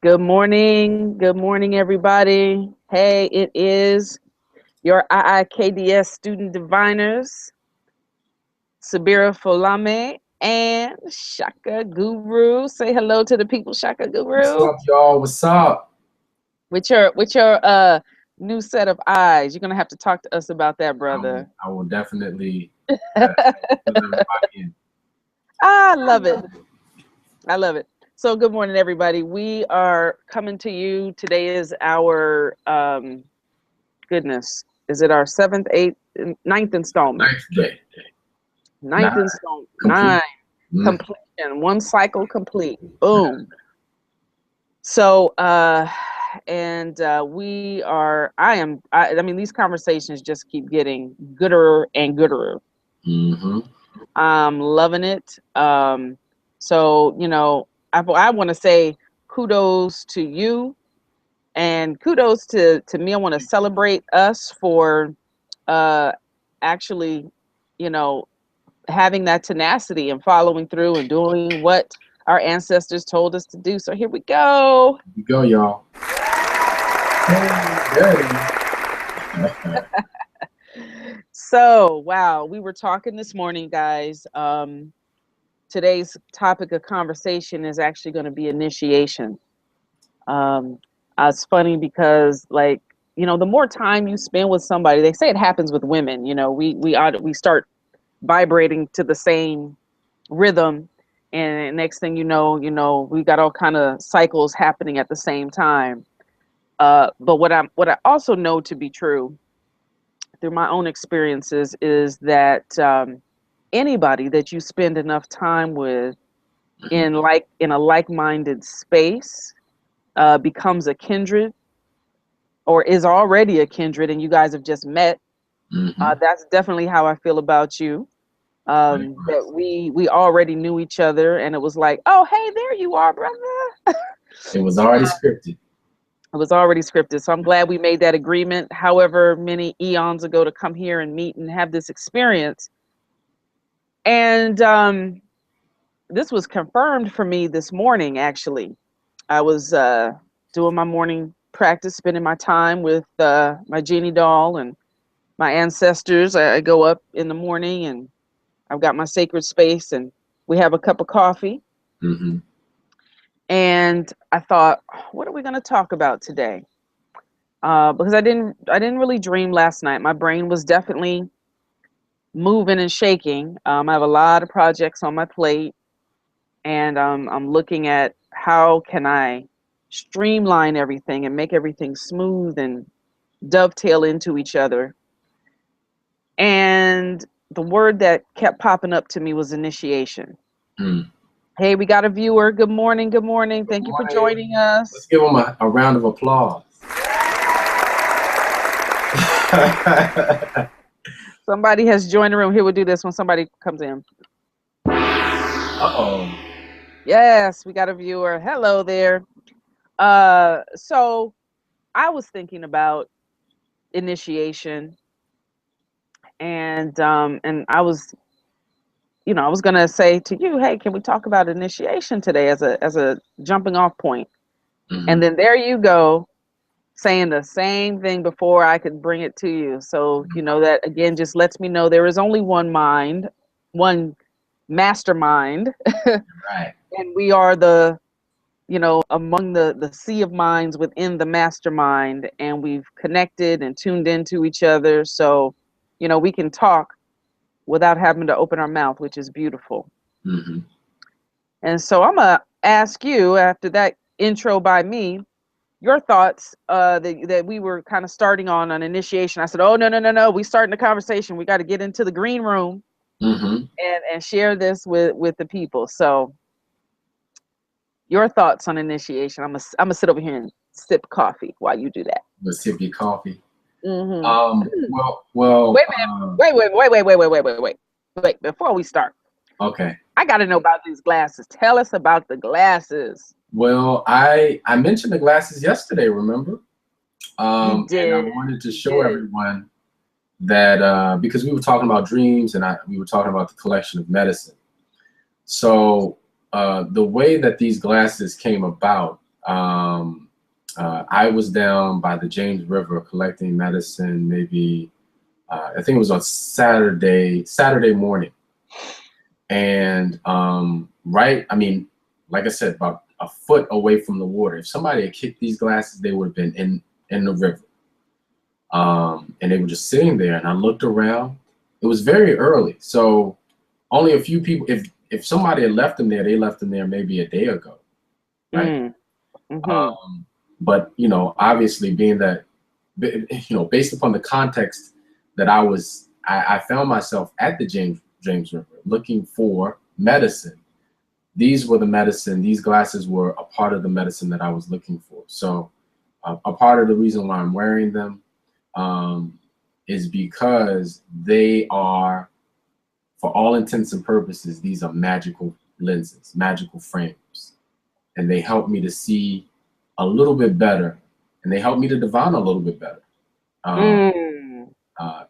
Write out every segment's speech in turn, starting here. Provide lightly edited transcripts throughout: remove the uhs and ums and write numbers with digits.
Good morning. Good morning, everybody. Hey, it is your IIKDS student diviners, Subira Folame and Shaka Guru. Say hello to the people, Shaka What's Guru. up, y'all? What's up? With your new set of eyes. You're gonna have to talk to us about that, I will, brother. I will definitely fill everybody in. I love it. I love it. So good morning, everybody. We are coming to you. Today is our goodness. Is it our seventh, eighth, ninth installment? Ninth day. Ninth Nine. installment. Complete. Nine. Mm. Completion. One cycle complete. Boom. So and we are I mean these conversations just keep getting gooder and gooder. Mm-hmm. I'm loving it. So I want to say kudos to you and kudos to me. I want to celebrate us for uh actually, you know, having that tenacity and following through and doing what our ancestors told us to do. So here we go. Here we go, y'all. Hey, So, wow, we were talking this morning, guys. Today's topic of conversation is actually going to be initiation. Um, it's funny because, like, the more time you spend with somebody, they say it happens with women. We start vibrating to the same rhythm, and next thing we got all kind of cycles happening at the same time. But what I also know to be true through my own experiences is that anybody that you spend enough time with in a like-minded space becomes a kindred or is already a kindred, and you guys have just met. mm-hmm. That's definitely how I feel about you. Likewise. That we already knew each other, and it was like, oh, hey, there you are, brother. It was already scripted. It was already scripted, so I'm glad we made that agreement however many eons ago to come here and meet and have this experience. And this was confirmed for me this morning, actually. I was doing my morning practice, spending my time with my genie doll and my ancestors. I go up in the morning and I've got my sacred space and we have a cup of coffee. Mm-hmm. And I thought, what are we going to talk about today? Because I didn't really dream last night. My brain was definitely moving and shaking. I have a lot of projects on my plate, and I'm looking at how can I streamline everything and make everything smooth and dovetail into each other. And the word that kept popping up to me was initiation. Mm. Hey, we got a viewer. Good morning. Good morning. Good Thank you for morning. joining Let's us. give them a round of applause. Somebody has joined the room. Here, we'll do this when somebody comes in. Uh-oh. Yes, we got a viewer. Hello there. So I was thinking about initiation, and I was gonna say to you, hey, can we talk about initiation today as a jumping off point? Mm-hmm. And then there you go, saying the same thing before I could bring it to you. So that again just lets me know there is only one mind, one mastermind, Right. and we are among the sea of minds within the mastermind, and we've connected and tuned into each other. So we can talk without having to open our mouth, which is beautiful. Mm-hmm. And so I'm gonna ask you, after that intro by me, your thoughts that we were kind of starting on an initiation. I said, oh, no, no, no, no, we starting the conversation, we got to get into the green room Mm-hmm. and share this with the people. So your thoughts on initiation. I'm gonna sit over here and sip coffee while you do that. Let's sip your coffee. Hmm. Well. Wait a minute. Wait. Before we start, Okay. I got to know about these glasses. Tell us about the glasses. Well, I mentioned the glasses yesterday, remember? You And I did. wanted to You show did. everyone that because we were talking about dreams and we were talking about the collection of medicine. So the way that these glasses came about, I was down by the James River collecting medicine, maybe I think it was on Saturday morning. And right, I mean, like I said, about a foot away from the water. If somebody had kicked these glasses, they would have been in the river. And they were just sitting there, and I looked around. It was very early, so only a few people. If somebody had left them there, they left them there maybe a day ago, right? But you know, obviously, being that, you know, based upon the context that I found myself at the James River looking for medicine. These were the medicine. These glasses were a part of the medicine that I was looking for. So, a part of the reason why I'm wearing them is because they are, for all intents and purposes, these are magical lenses, magical frames, and they help me to see a little bit better, and they help me to divine a little bit better,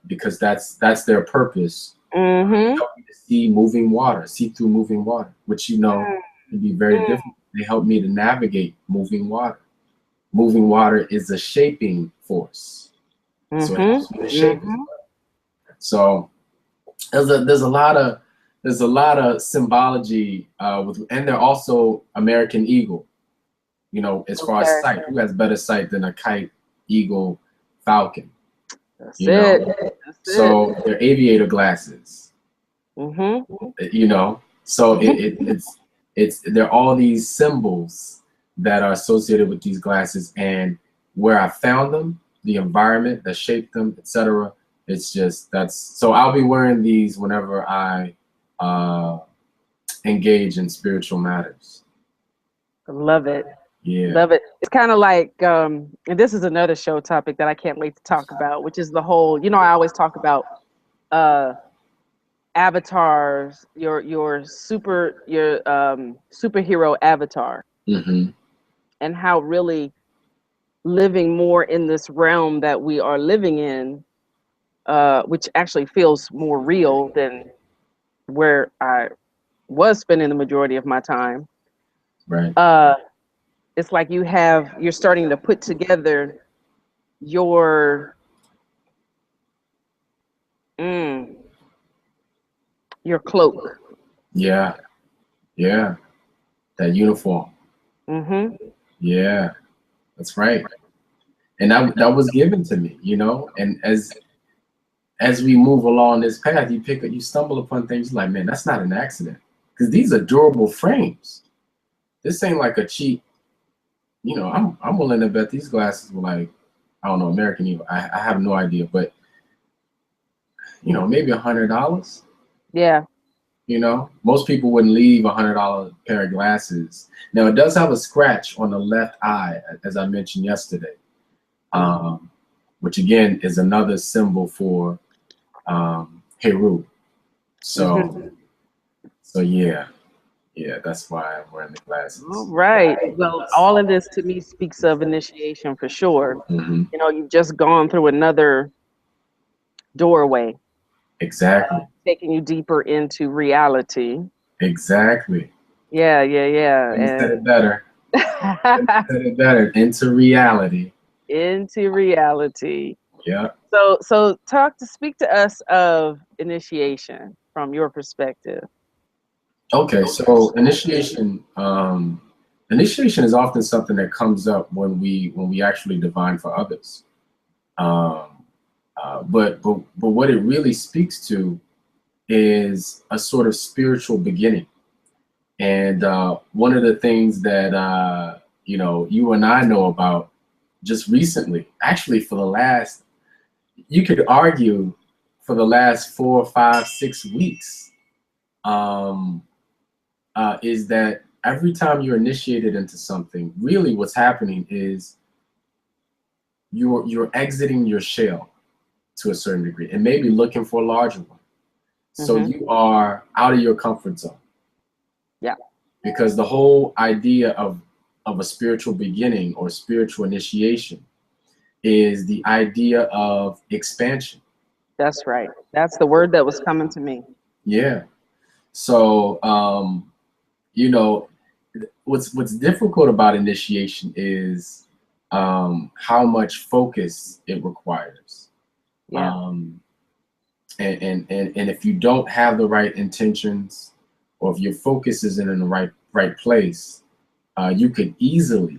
because that's their purpose. Help me to see moving water, see through moving water, which, you know, can be very difficult. They help me to navigate moving water. Moving water is a shaping force, so it helps me to shape as well. So there's a lot of symbology with, and they're also American eagle. You know, as far as sight, who has better sight than a kite, eagle, falcon? So they're aviator glasses. You know, so they're all these symbols that are associated with these glasses, and where I found them, the environment that shaped them, etc. It's just, so I'll be wearing these whenever I engage in spiritual matters. Love it. Yeah. Love it. It's kind of like, and this is another show topic that I can't wait to talk about, which is the whole, you know, I always talk about avatars, your superhero avatar, and how really living more in this realm that we are living in, which actually feels more real than where I was spending the majority of my time. Right. It's like you're starting to put together your cloak. Yeah. Yeah. That uniform. Yeah. That's right. And that was given to me, you know, and as we move along this path, you stumble upon things like, man, that's not an accident, because these are durable frames. This ain't like a cheap, you know, I'm willing to bet these glasses were like, I don't know, American Eagle. I have no idea, but you know, maybe $100. Yeah. You know, most people wouldn't leave $100 pair of glasses. Now it does have a scratch on the left eye, as I mentioned yesterday, which again is another symbol for Heru. So yeah, that's why I'm wearing the glasses. All right. Well, all of this to me speaks of initiation for sure. You know, you've just gone through another doorway. Exactly. Taking you deeper into reality. Exactly. Yeah. You said it better. Into reality. Into reality. Yeah. So speak to us of initiation from your perspective. Okay, so initiation is often something that comes up when we actually divine for others. But what it really speaks to is a sort of spiritual beginning. And one of the things that you know, you and I know about just recently, actually for the last, you could argue for the last 4, 5, 6 weeks, is that every time you're initiated into something, really what's happening is you're exiting your shell to a certain degree and maybe looking for a larger one. So you are out of your comfort zone. Yeah. Because the whole idea of a spiritual beginning or spiritual initiation is the idea of expansion. That's right. That's the word that was coming to me. Yeah. So, you know, what's difficult about initiation is how much focus it requires. Yeah. And if you don't have the right intentions, or if your focus isn't in the right place, you could easily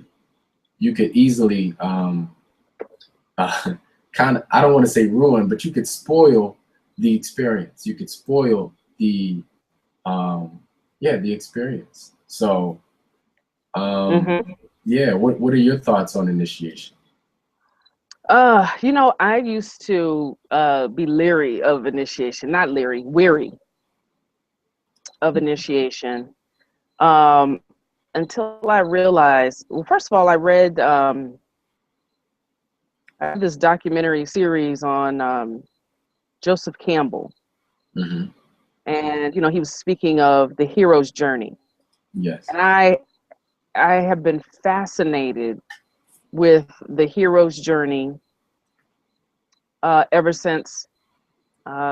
kind of, I don't want to say ruin, but you could spoil the experience. You could spoil the the experience. So yeah, what are your thoughts on initiation? You know, I used to be leery of initiation, not leery, weary of initiation. Um, until I realized, well, first of all, I read this documentary series on Joseph Campbell. Mm-hmm. And, you know, he was speaking of the hero's journey. Yes. And I have been fascinated with the hero's journey ever since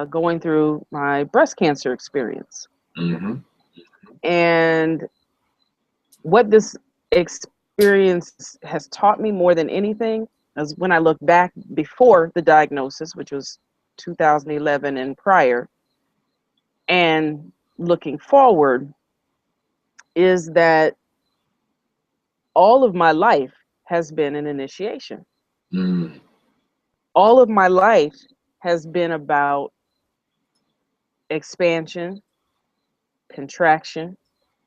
going through my breast cancer experience. Mm-hmm. And what this experience has taught me more than anything is when I look back before the diagnosis, which was 2011 and prior, and looking forward, is that all of my life has been an initiation. Mm. All of my life has been about expansion, contraction.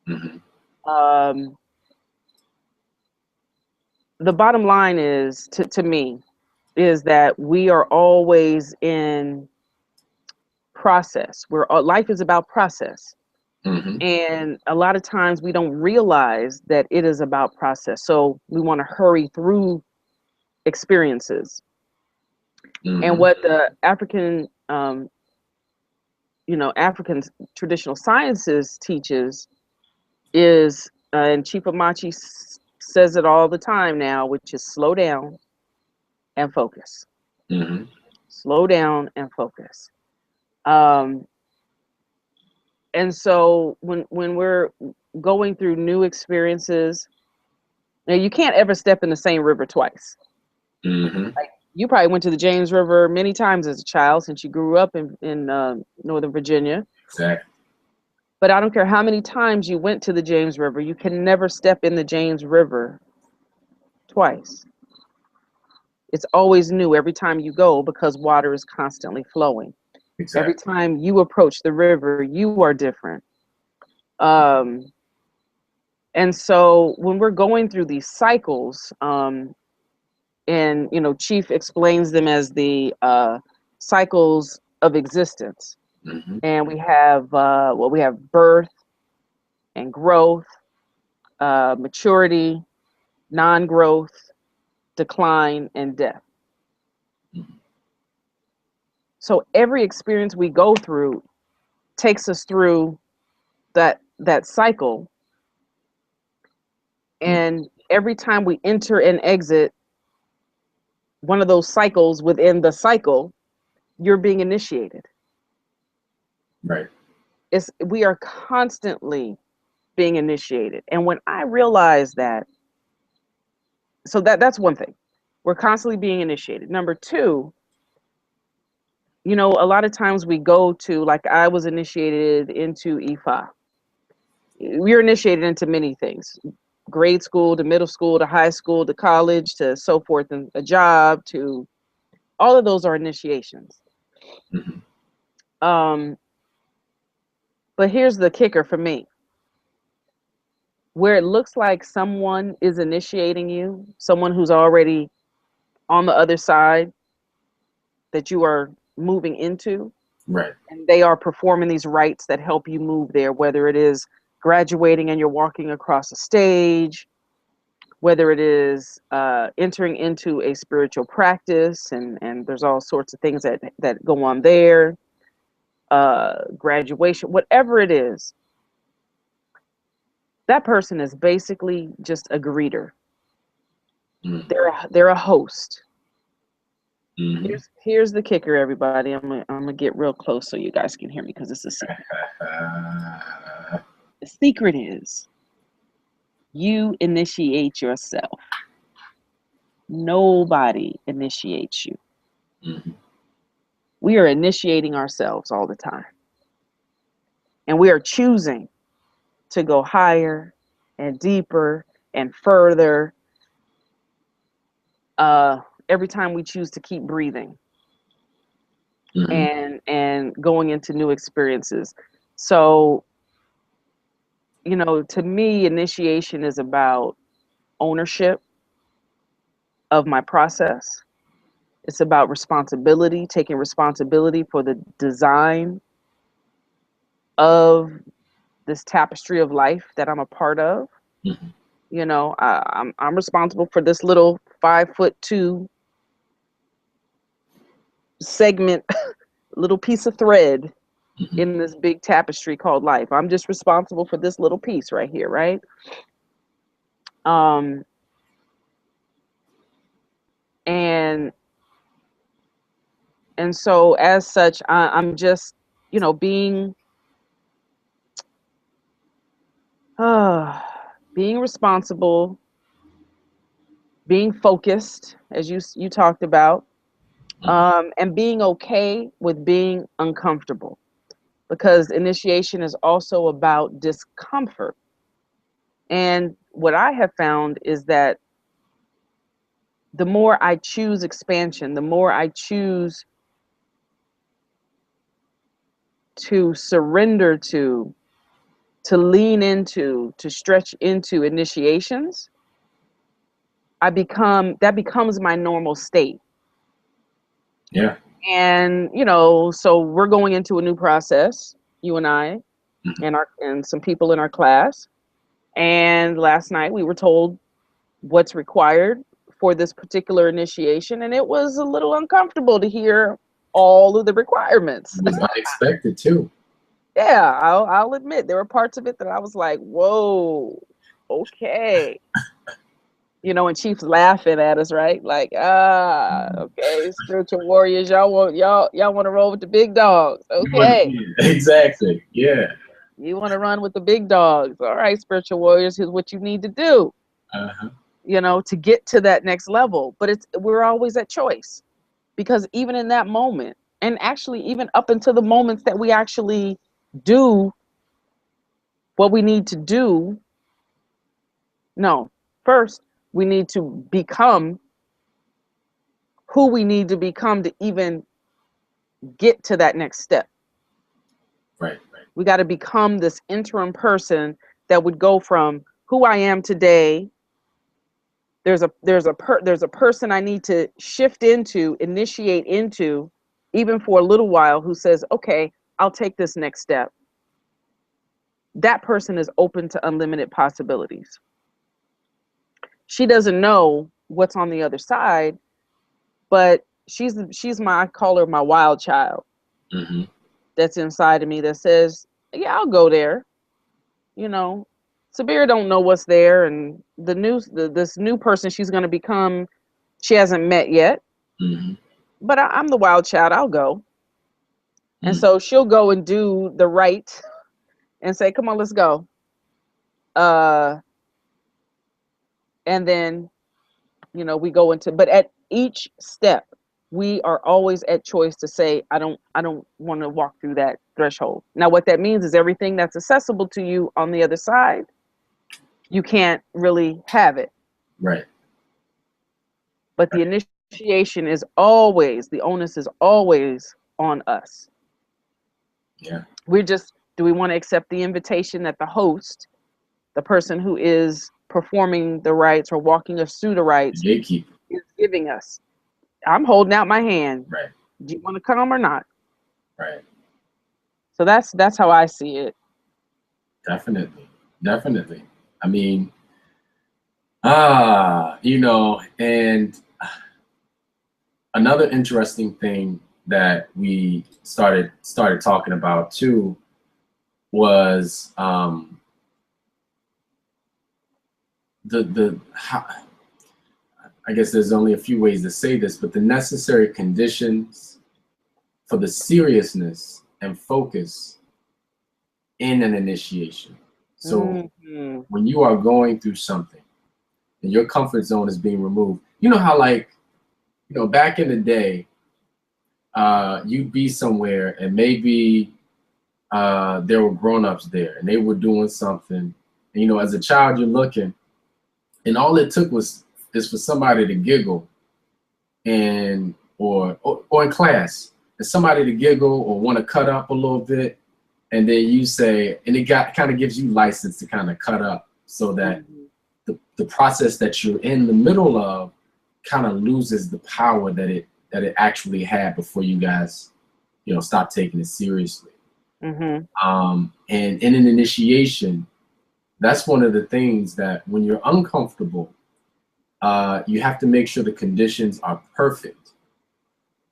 Mm-hmm. Um, the bottom line is, to me, is that we are always in process. Life is about process. Mm-hmm. And a lot of times we don't realize that it is about process. So we want to hurry through experiences. And Mm-hmm. what the African traditional sciences teaches is, and Chief Amachi says it all the time now, which is slow down and focus. Mm-hmm. Slow down and focus. Um, and so when we're going through new experiences, now you can't ever step in the same river twice. Mm-hmm. Like, you probably went to the James River many times as a child since you grew up in Northern Virginia. Exactly. But I don't care how many times you went to the James River, you can never step in the James River twice. It's always new every time you go because water is constantly flowing. Every Exactly. time you approach the river, you are different. Um, and so when we're going through these cycles, and Chief explains them as the cycles of existence, Mm-hmm. and we have birth and growth, maturity, non-growth, decline, and death. Mm-hmm. So every experience we go through takes us through that cycle, and every time we enter and exit one of those cycles within the cycle, you're being initiated. Right. We are constantly being initiated. And when I realized that, so that's one thing. We're constantly being initiated. Number two, a lot of times we go to, like, I was initiated into IFA. We are initiated into many things: grade school to middle school to high school to college to so forth, and a job, to all of those are initiations. Mm-hmm. Um, but here's the kicker for me: where it looks like someone is initiating you, someone who's already on the other side that you are moving into, Right. and they are performing these rites that help you move there, whether it is graduating and you're walking across a stage, whether it is entering into a spiritual practice, and there's all sorts of things that go on there, graduation, whatever it is, that person is basically just a greeter. Mm-hmm. They're a host. Mm-hmm. Here's the kicker, everybody. I'm gonna get real close so you guys can hear me, because it's a secret. The secret is You initiate yourself. Nobody initiates you. Mhm. We are initiating ourselves all the time. And we are choosing to go higher and deeper and further every time we choose to keep breathing Mhm. and going into new experiences. So, to me, initiation is about ownership of my process. It's about responsibility, taking responsibility for the design of this tapestry of life that I'm a part of. Mhm. I'm responsible for this little 5'2" segment, little piece of thread Mhm. in this big tapestry called life. I'm just responsible for this little piece right here, right? Um, and and so as such, I'm just, being being responsible, being focused, as you talked about, Mhm. and being okay with being uncomfortable, because initiation is also about discomfort. And what I have found is that the more I choose expansion, the more I choose to surrender to lean into, to stretch into initiations, that becomes my normal state. Yeah. And so we're going into a new process, you and I, Mhm. and some people in our class. And last night we were told what's required for this particular initiation, and it was a little uncomfortable to hear all of the requirements. It was unexpected too. Yeah, I'll admit there were parts of it that I was like, "Whoa, okay." And Chief's laughing at us, right? Like, okay, spiritual warriors, y'all want to roll with the big dogs, okay? Yeah, exactly. Yeah. You want to run with the big dogs, all right, spiritual warriors. Here's what you need to do, Uh-huh. to get to that next level. But we're always at choice, because even in that moment, and actually even up until the moments that we actually do what we need to do, no, first we need to become who we need to become to even get to that next step. Right. Right. We got to become this interim person that would go from who I am today. There's a person I need to shift into, initiate into, even for a little while, who says, "Okay, I'll take this next step." That person is open to unlimited possibilities. She doesn't know what's on the other side, but she's I call her my wild child Mhm. that's inside of me that says, "Yeah, I'll go there." You know, Subira don't know what's there, and this new person she's going to become, she hasn't met yet. Mhm. But I'm the wild child. I'll go, and Mhm. so she'll go and do the right and say, "Come on, let's go." Uh, and then we go into, but at each step, we are always at choice to say, I don't want to walk through that threshold. Now, what that means is everything that's accessible to you on the other side, you can't really have it. Right. But the Right. initiation is always, the onus is always on us. Yeah. Do we want to accept the invitation that the host, the person who is performing the rites or walking us through the The rites, gatekeeper. is giving us? I'm holding out my hand. Right. Do you want to come or not? Right. So that's how I see it. Definitely. Definitely. I mean, and another interesting thing that we started talking about too was the how, I guess there's only a few ways to say this, but the necessary conditions for the seriousness and focus in an initiation. So Mm-hmm. when you are going through something and your comfort zone is being removed, you know how, like, back in the day, you'd be somewhere and maybe there were grown-ups there and they were doing something. And, as a child, you're looking, and all it took is for somebody to giggle, and or in class, and somebody to giggle or want to cut up a little bit, and then you say, and it kind of gives you license to kind of cut up, so that the process that you're in the middle of kind of loses the power that it actually had before you guys, stop taking it seriously. Mm-hmm. And in an initiation, that's one of the things that when you're uncomfortable, you have to make sure the conditions are perfect,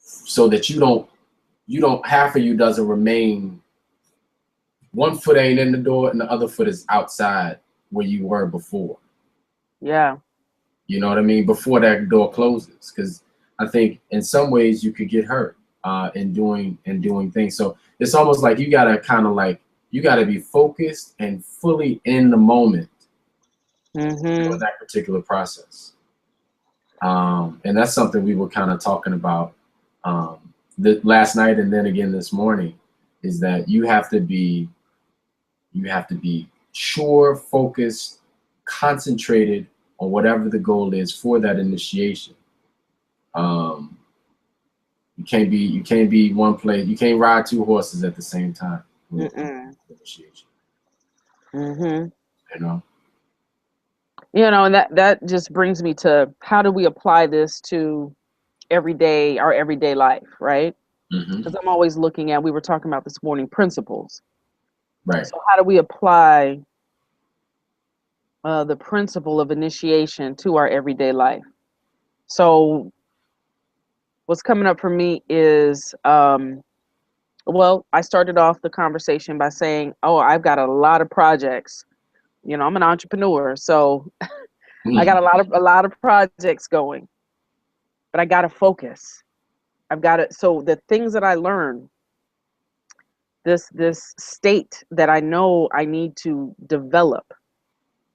so that you don't half of you doesn't remain, one foot ain't in the door and the other foot is outside where you were before. Yeah. You know what I mean? Before that door closes, because I think in some ways you could get hurt in doing things. So it's almost like you gotta be focused and fully in the moment during that particular process. And that's something we were kind of talking about last night, and then again this morning, is that you have to be sure, focused, concentrated on whatever the goal is for that initiation. You can't be one place. You can't ride two horses at the same time. Initiation. Mm-hmm. And that just brings me to, how do we apply this to our everyday life, right? Because I'm always looking at, we were talking about this morning, principles. Right. So how do we apply the principle of initiation to our everyday life? So what's coming up for me is, well, I started off the conversation by saying, oh, I've got a lot of projects. I'm an entrepreneur, so I got a lot of projects going, but I got to focus. I've got to, so the things that I learn, this state that I know I need to develop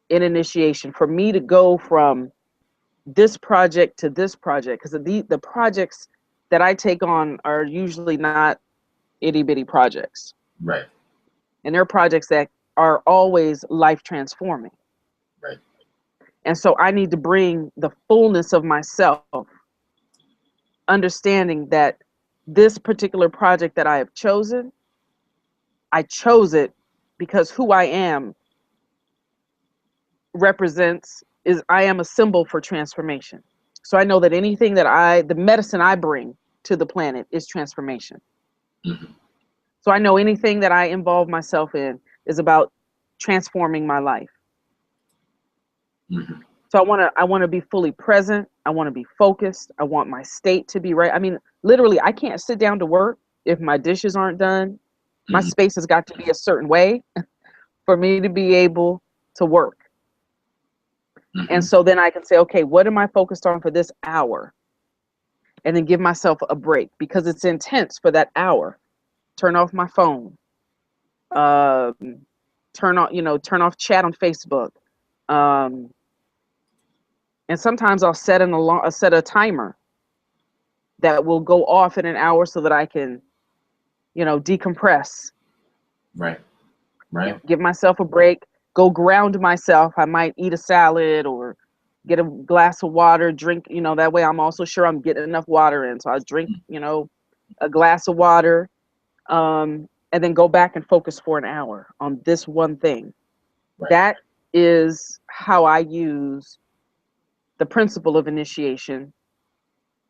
in initiation, for me to go from this project to this project, because the projects that I take on are usually not itty bitty projects. Right. And they're projects that are always life transforming. Right. And so I need to bring the fullness of myself, understanding that this particular project that I have chosen, I chose it because who I am I am a symbol for transformation. So I know that anything the medicine I bring to the planet is transformation. So I know anything that I involve myself in is about transforming my life. So I want to be fully present. I want to be focused. I want my state to be right. I mean, literally, I can't sit down to work if my dishes aren't done. My space has got to be a certain way for me to be able to work. And so then I can say, okay, what am I focused on for this hour? And then give myself a break, because it's intense for that hour. Turn off my phone. Turn off chat on Facebook. And sometimes I'll set a timer that will go off in an hour so that I can, decompress. Right. Give myself a break. Go ground myself. I might eat a salad or get a glass of water, drink, that way I'm also sure I'm getting enough water in. So I'll drink, a glass of water, and then go back and focus for an hour on this one thing. Right. That is how I use the principle of initiation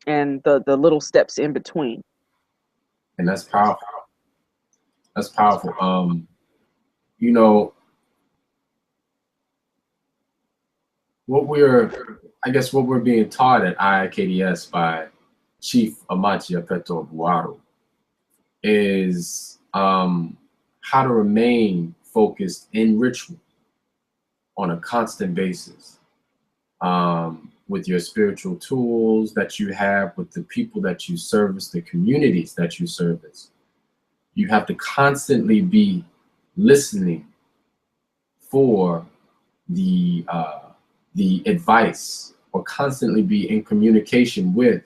and the little steps in between. And that's powerful. That's powerful. What we're being taught at IIKDS by Chief Amachi Apeto Buaru is how to remain focused in ritual on a constant basis, with your spiritual tools that you have, with the people that you service, the communities that you service. You have to constantly be listening for the advice, or constantly be in communication with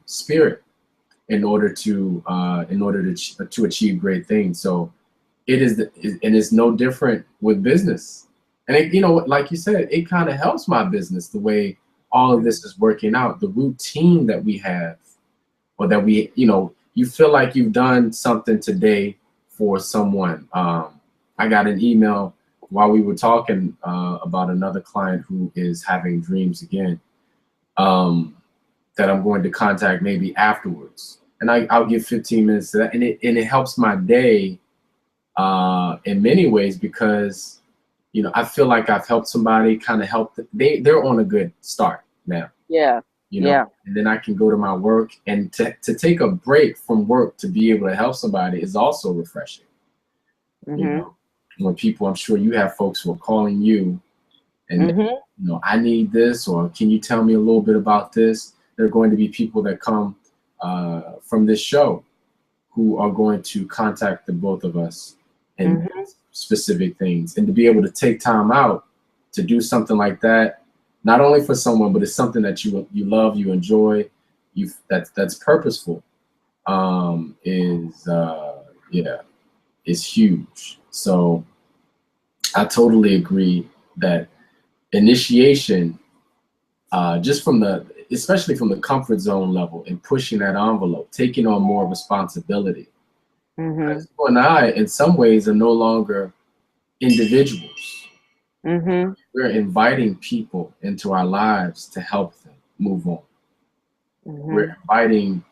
spirit in order to achieve great things. So it is, and it's no different with business. And it, you know, like you said, it kind of helps my business the way all of this is working out. The routine that we have, or that we, you know, you feel like you've done something today for someone. I got an email while we were talking about another client who is having dreams again, that I'm going to contact maybe afterwards. And I'll give 15 minutes to that. And it helps my day in many ways, because, you know, I feel like I've helped somebody, kind of helped. They're on a good start now. Yeah. You know, yeah. And then I can go to my work, and to take a break from work to be able to help somebody is also refreshing. You know, when people, I'm sure you have folks who are calling you and, you know, I need this, or can you tell me a little bit about this? There are going to be people that come from this show who are going to contact the both of us and specific things, and to be able to take time out to do something like that, not only for someone, but it's something that you love, you enjoy, that's purposeful, is huge. So I totally agree that initiation, just especially from the comfort zone level, and pushing that envelope, taking on more responsibility. Because you and I, in some ways, are no longer individuals. We're inviting people into our lives to help them move on. We're inviting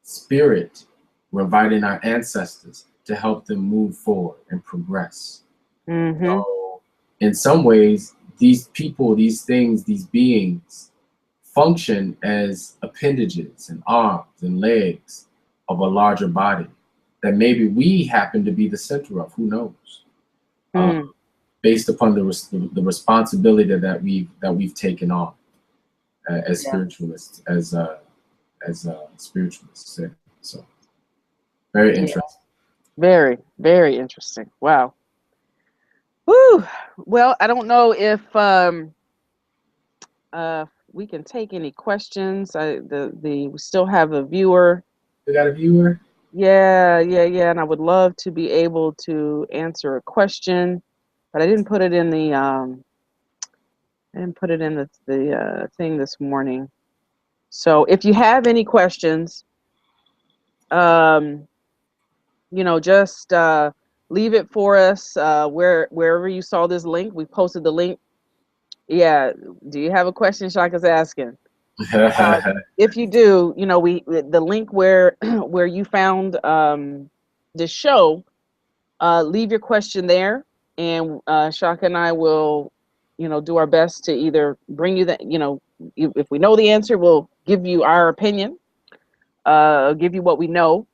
spirit. We're inviting our ancestors to help them move forward and progress. So in some ways, these people, these things, these beings function as appendages and arms and legs of a larger body that maybe we happen to be the center of. Who knows? Based upon the responsibility that we've taken on as spiritualists, as spiritualists. So very interesting. Very, very interesting. Wow. Woo. Well, I don't know if we can take any questions. We still have a viewer. We got a viewer? Yeah. And I would love to be able to answer a question, but I didn't put it in the thing this morning. So if you have any questions, you know, just leave it for us wherever you saw this link. We posted the link. Yeah. Do you have a question? Shaka's asking. If you do, you know, the link where where you found the show, leave your question there, and Shaka and I will, you know, do our best to either bring you the, you know, if we know the answer, we'll give you our opinion, give you what we know,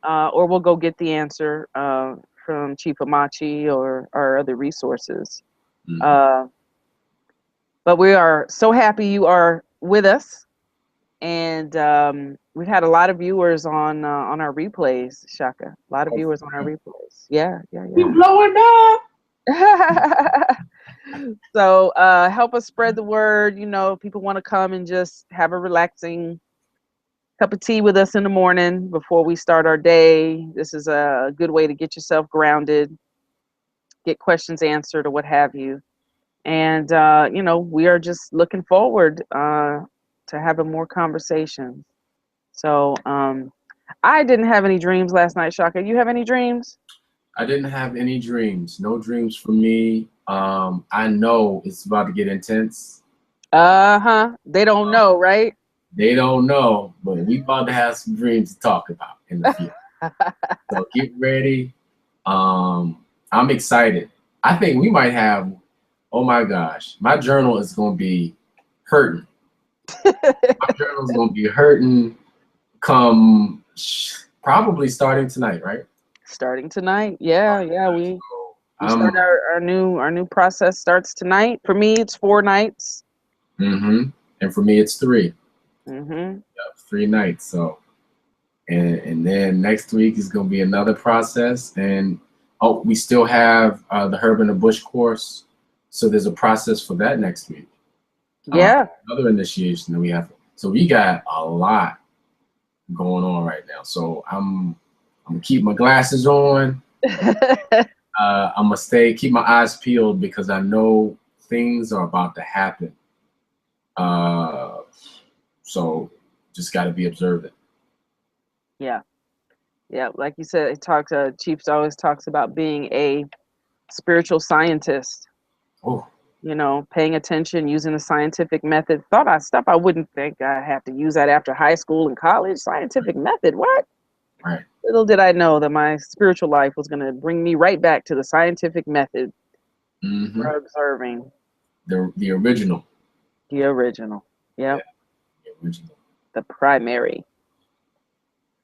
or we'll go get the answer from Chief Amachi or our other resources. But we are so happy you are with us, and we've had a lot of viewers on our replays, Shaka. A lot of viewers on our replays. Yeah. You're blowing up. So help us spread the word. You know, people want to come and just have a relaxing cup of tea with us in the morning before we start our day. This is a good way to get yourself grounded, get questions answered, or what have you. And you know, we are just looking forward to having more conversations. So I didn't have any dreams last night, Shaka. You have any dreams? I didn't have any dreams. No dreams for me. I know it's about to get intense. They don't know, right? They don't know, but we about to have some dreams to talk about in the future. So get ready. I'm excited. I think we might have, oh my gosh, my journal is going to be hurting. My journal is going to be hurting come probably starting tonight, right? Starting tonight. Yeah. We start our new process starts tonight. For me, it's 4 nights. And for me, it's 3. Yep, 3 nights. So, and then next week is going to be another process, and Oh, we still have the Herb and the Bush course. So there's a process for that next week. Yeah. Another initiation that we have. So we got a lot going on right now. So I'm gonna keep my glasses on. I'm gonna keep my eyes peeled because I know things are about to happen. So just got to be observant. Yeah. Yeah. Like you said, Chiefs always talks about being a spiritual scientist. Oh, You know, paying attention, using the scientific method. Stuff I wouldn't think I have to use that after high school and college. Scientific method, what? right. Little did I know that my spiritual life was going to bring me right back to the scientific method for observing. The original. The original. Yep. Yeah, the original. The primary.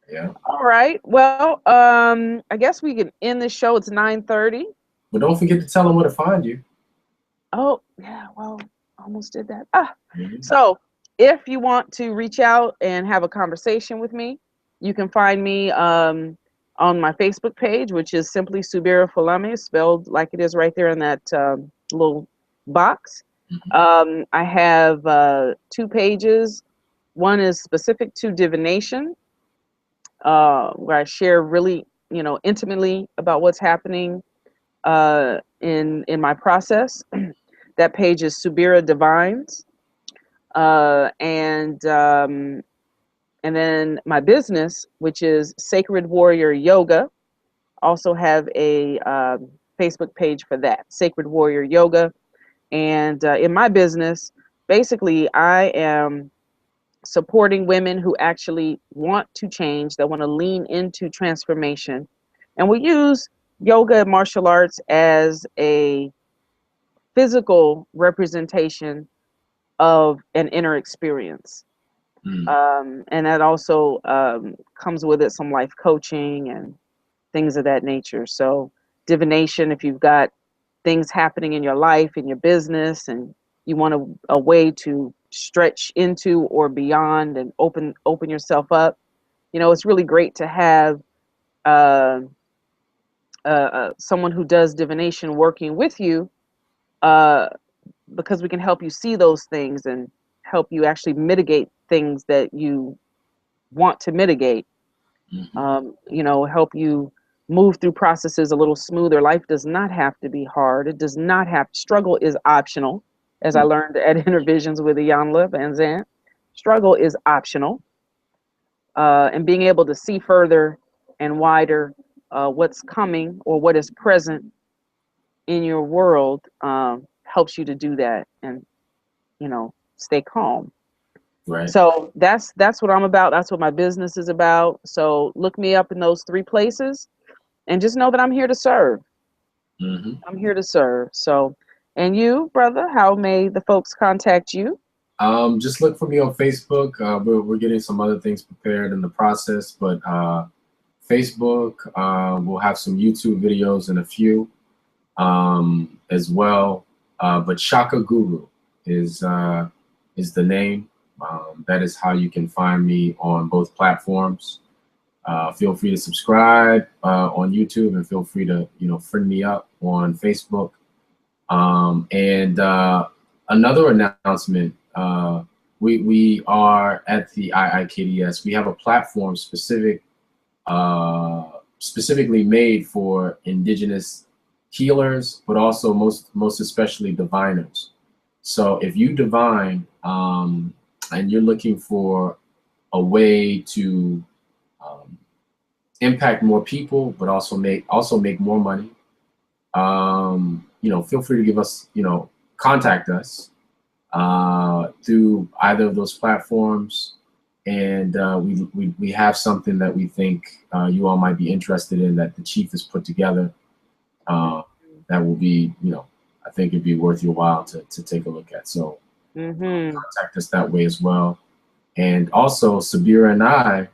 Yeah. All right. Well, I guess we can end the show. It's 9:30. But don't forget to tell them where to find you. Oh, yeah. Well, almost did that. Mm-hmm. So if you want to reach out and have a conversation with me, you can find me on my Facebook page, which is simply Subira Fulame, spelled like it is right there in that little box. I have 2 pages. One is specific to divination, where I share really, intimately about what's happening in my process. That page is Subira Divines, and then my business, which is Sacred Warrior Yoga, also have a Facebook page for that, Sacred Warrior Yoga. And in my business, basically, I am supporting women who actually want to change, that want to lean into transformation. And we use yoga and martial arts as a physical representation of an inner experience. And that also comes with it some life coaching and things of that nature. So divination, if you've got things happening in your life, in your business, and you want a way to stretch into or beyond and open yourself up, it's really great to have uh, someone who does divination working with you, uh, because we can help you see those things and help you actually mitigate things that you want to mitigate. Help you move through processes a little smoother. Life does not have to be hard. It does not have struggle is optional, as I learned at Intervisions with Iyanla Van Zant. Struggle is optional, and being able to see further and wider what's coming or what is present in your world helps you to do that and stay calm. Right. So that's what I'm about. That's what my business is about. So look me up in those 3 places and just know that I'm here to serve. I'm here to serve. So, and you, brother, how may the folks contact you? Just look for me on Facebook. We're getting some other things prepared in the process, but Facebook, we'll have some YouTube videos and a few as well. But ShakaGuru is the name. That is how you can find me on both platforms. Feel free to subscribe on YouTube, and feel free to friend me up on Facebook. And another announcement: we are at the IIKDS. We have a platform specifically made for Indigenous healers, but also most especially diviners. So if you divine and you're looking for a way to impact more people, but also make more money, feel free to give us, contact us through either of those platforms, and we have something that we think you all might be interested in, that the chief has put together. That will be, I think it'd be worth your while to take a look at. So contact us that way as well. And also, Subira and I,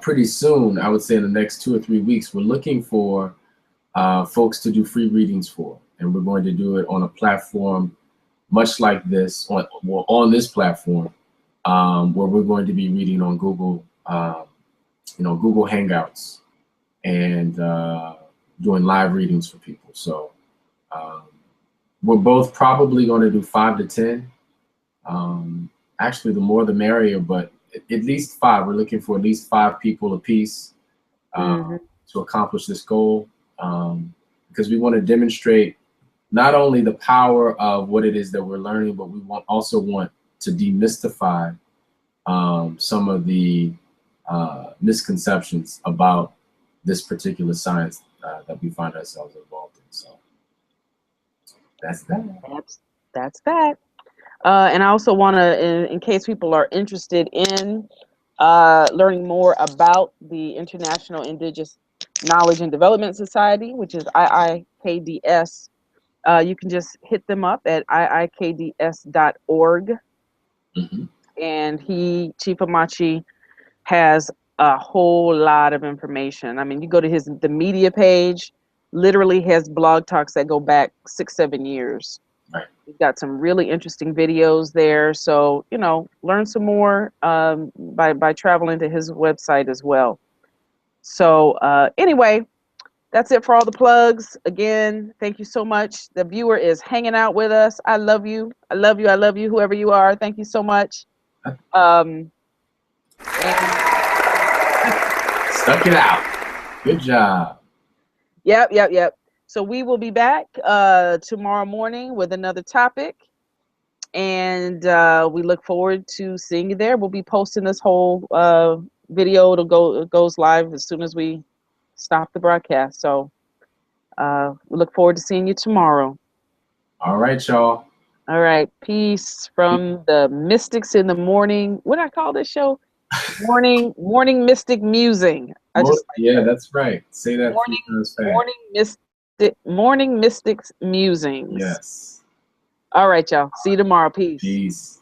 pretty soon, I would say in the next 2 or 3 weeks, we're looking for folks to do free readings for, and we're going to do it on a platform much like this, on this platform, where we're going to be reading on Google, Google Hangouts, and doing live readings for people. So we're both probably going to do 5 to 10. Actually, the more the merrier, but at least 5. We're looking for at least 5 people apiece to accomplish this goal, because we want to demonstrate not only the power of what it is that we're learning, but we also want to demystify some of the misconceptions about this particular science that we find ourselves involved in. So that's that. That's that. And I also want to, in case people are interested in learning more about the International Indigenous Knowledge and Development Society, which is IIKDS, you can just hit them up at iikds.org. And Chief Amachi, has a whole lot of information. I mean, you go to the media page, literally has blog talks that go back 6-7 years. Right. We've got some really interesting videos there. So, learn some more by traveling to his website as well. So anyway, that's it for all the plugs. Again, thank you so much. The viewer is hanging out with us. I love you. I love you. I love you, whoever you are. Thank you so much. Stuck it out. Good job. Yep. So we will be back tomorrow morning with another topic. And we look forward to seeing you there. We'll be posting this whole video. It goes live as soon as we stop the broadcast. So we look forward to seeing you tomorrow. All right, y'all. All right. Peace from the Mystics in the Morning. What did I call this show? Morning Mystic Musing. That's right. Say that Morning Mystics Musings. Yes. All right, y'all. See you tomorrow. Peace. Peace.